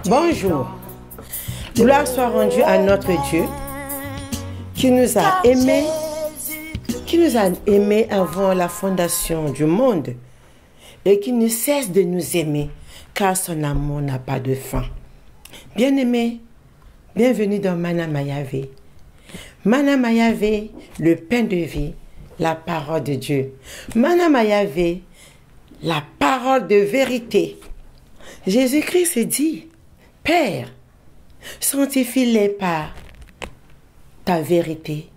Bonjour. Gloire soit rendue à notre Dieu qui nous a aimés avant la fondation du monde et qui ne cesse de nous aimer car son amour n'a pas de fin. Bien-aimés, bienvenue dans Mana Mayave. Mana Mayave, le pain de vie, la parole de Dieu. Mana Mayave, la parole de vérité. Jésus-Christ dit, Père, sanctifie-les par ta vérité,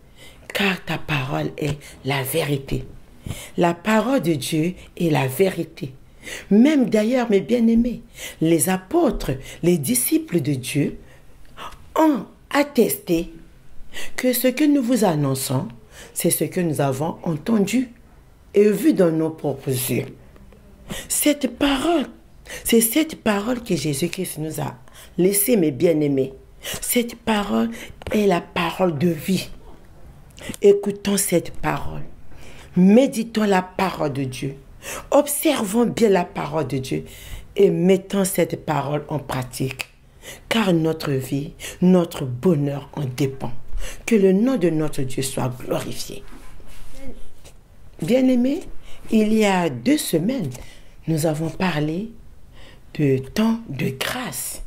car ta parole est la vérité. La parole de Dieu est la vérité. Même d'ailleurs, mes bien-aimés, les apôtres, les disciples de Dieu ont attesté que ce que nous vous annonçons, c'est ce que nous avons entendu et vu dans nos propres yeux. Cette parole, c'est cette parole que Jésus-Christ nous a laissée, mes bien-aimés. Cette parole est la parole de vie. Écoutons cette parole. Méditons la parole de Dieu. Observons bien la parole de Dieu et mettons cette parole en pratique. Car notre vie, notre bonheur en dépend. Que le nom de notre Dieu soit glorifié. Bien-aimés, il y a 2 semaines, nous avons parlé de temps de grâce.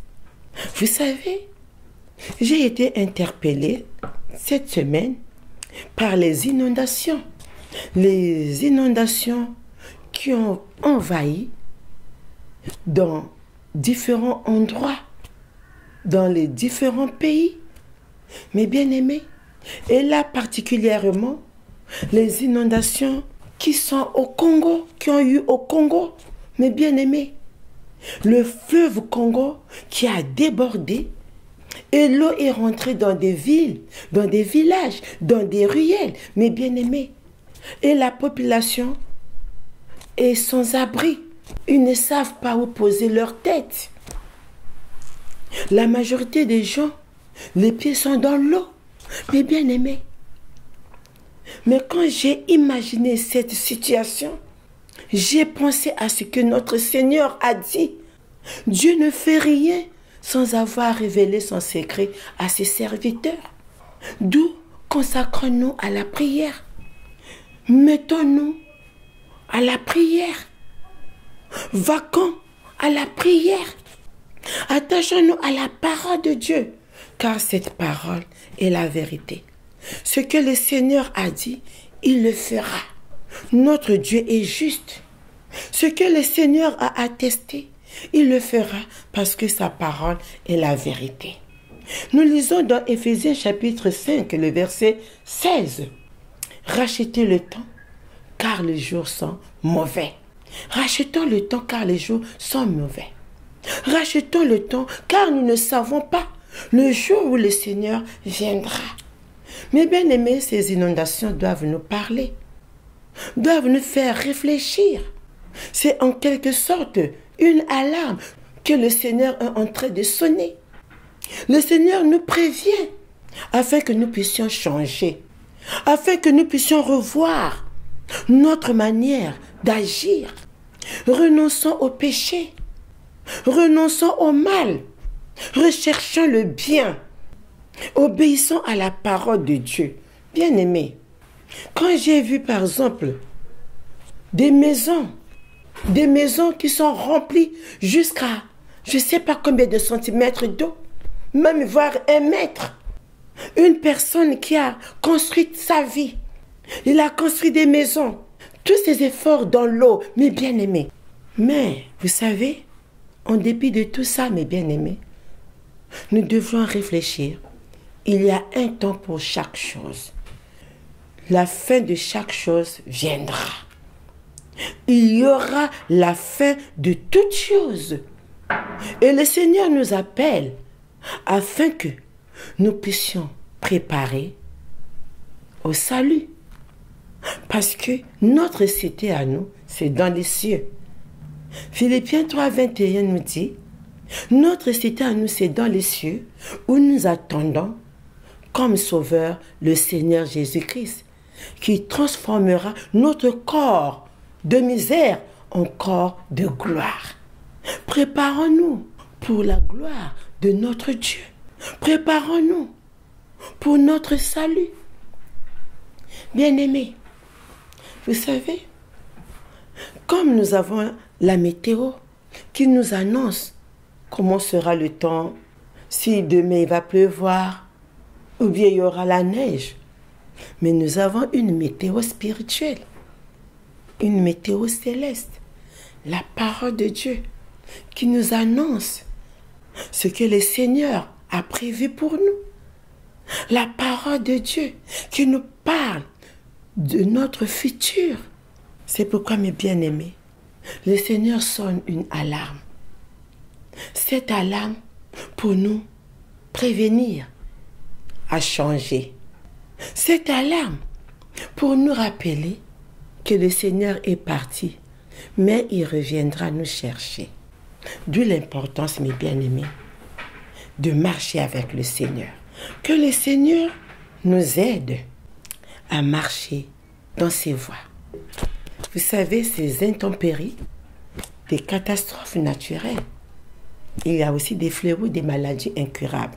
Vous savez, j'ai été interpellée cette semaine par les inondations. Les inondations qui ont envahi dans différents endroits, dans les différents pays. Mais bien aimés, et là particulièrement, les inondations qui sont au Congo, qui ont eu au Congo, mes bien aimés, le fleuve Congo qui a débordé et l'eau est rentrée dans des villes, dans des villages, dans des ruelles, mes bien aimés. Et la population est sans abri. Ils ne savent pas où poser leur tête. La majorité des gens, les pieds sont dans l'eau. Mais bien aimés. Mais quand j'ai imaginé cette situation, j'ai pensé à ce que notre Seigneur a dit. Dieu ne fait rien sans avoir révélé son secret à ses serviteurs. D'où consacrons-nous à la prière. Mettons-nous à la prière. Vaquons à la prière. Attachons-nous à la parole de Dieu, car cette parole est la vérité. Ce que le Seigneur a dit, il le fera. Notre Dieu est juste. Ce que le Seigneur a attesté, il le fera parce que sa parole est la vérité. Nous lisons dans Éphésiens chapitre 5, le verset 16. Rachetez le temps, car les jours sont mauvais. Rachetons le temps, car les jours sont mauvais. Rachetons le temps, car nous ne savons pas le jour où le Seigneur viendra. Mais bien aimés, ces inondations doivent nous parler, doivent nous faire réfléchir. C'est en quelque sorte une alarme que le Seigneur est en train de sonner. Le Seigneur nous prévient afin que nous puissions changer, afin que nous puissions revoir notre manière d'agir. Renonçons au péché, renonçons au mal, recherchons le bien, obéissons à la parole de Dieu. Bien-aimés, quand j'ai vu par exemple des maisons qui sont remplies jusqu'à je ne sais pas combien de centimètres d'eau, même voire 1 mètre. Une personne qui a construit sa vie, il a construit des maisons, tous ses efforts dans l'eau, mes bien-aimés. Mais, vous savez, en dépit de tout ça, mes bien-aimés, nous devons réfléchir. Il y a un temps pour chaque chose. La fin de chaque chose viendra. Il y aura la fin de toutes choses. Et le Seigneur nous appelle afin que nous puissions préparer au salut. Parce que notre cité à nous, c'est dans les cieux. Philippiens 3, 21 nous dit, notre cité à nous, c'est dans les cieux, où nous attendons comme sauveur le Seigneur Jésus-Christ, qui transformera notre corps de misère encore de gloire. Préparons-nous pour la gloire de notre Dieu. Préparons-nous pour notre salut. Bien-aimés, vous savez, comme nous avons la météo qui nous annonce comment sera le temps, si demain il va pleuvoir ou bien il y aura la neige, mais nous avons une météo spirituelle, une météo céleste, la parole de Dieu qui nous annonce ce que le Seigneur a prévu pour nous. La parole de Dieu qui nous parle de notre futur. C'est pourquoi, mes bien-aimés, le Seigneur sonne une alarme. Cette alarme pour nous prévenir à changer. Cette alarme pour nous rappeler que le Seigneur est parti, mais il reviendra nous chercher. D'où l'importance, mes bien-aimés, de marcher avec le Seigneur. Que le Seigneur nous aide à marcher dans ses voies. Vous savez, ces intempéries, des catastrophes naturelles, il y a aussi des fléaux, des maladies incurables.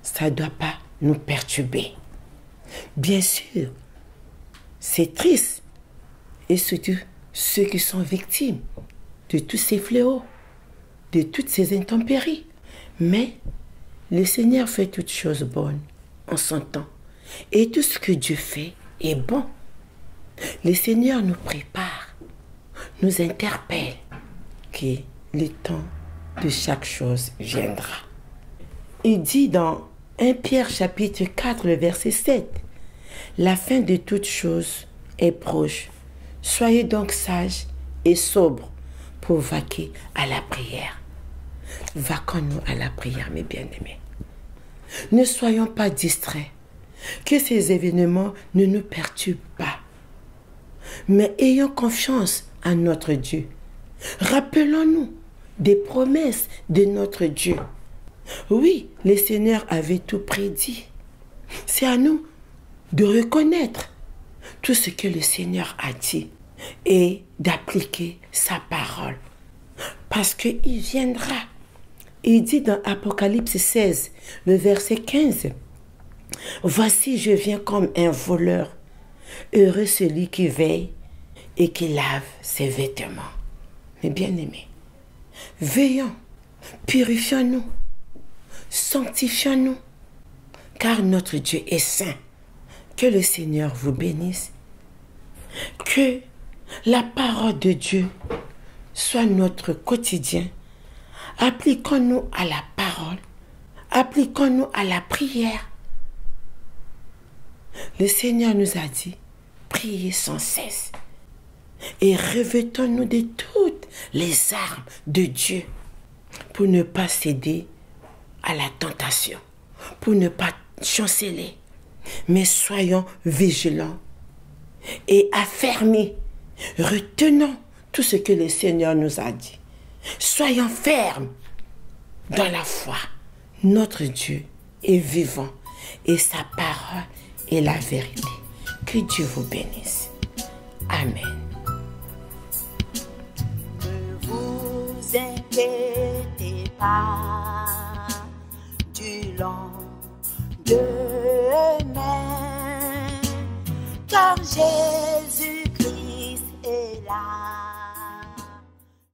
Ça ne doit pas nous perturber. Bien sûr, c'est triste, et surtout ceux qui sont victimes de tous ces fléaux, de toutes ces intempéries. Mais le Seigneur fait toutes choses bonnes en son temps. Et tout ce que Dieu fait est bon. Le Seigneur nous prépare, nous interpelle que le temps de chaque chose viendra. Il dit dans 1 Pierre chapitre 4, le verset 7, « La fin de toutes choses est proche. Soyez donc sages et sobres pour vaquer à la prière. » Vaquons-nous à la prière, mes bien-aimés. Ne soyons pas distraits. Que ces événements ne nous perturbent pas. Mais ayons confiance en notre Dieu. Rappelons-nous des promesses de notre Dieu. Oui, le Seigneur avait tout prédit. C'est à nous de reconnaître tout ce que le Seigneur a dit et d'appliquer sa parole. Parce qu'il viendra. Il dit dans Apocalypse 16, le verset 15, « Voici, je viens comme un voleur. Heureux celui qui veille et qui lave ses vêtements. » Mes bien-aimés, veillons, purifions-nous, sanctifions-nous, car notre Dieu est saint. Que le Seigneur vous bénisse. Que la parole de Dieu soit notre quotidien. Appliquons-nous à la parole. Appliquons-nous à la prière. Le Seigneur nous a dit, priez sans cesse. Et revêtons-nous de toutes les armes de Dieu pour ne pas céder à la tentation, pour ne pas chanceler. Mais soyons vigilants et affermis. Retenons tout ce que le Seigneur nous a dit. Soyons fermes dans la foi. Notre Dieu est vivant et sa parole est la vérité. Que Dieu vous bénisse. Amen. Ne vous inquiétez pas du lendemain, car j'ai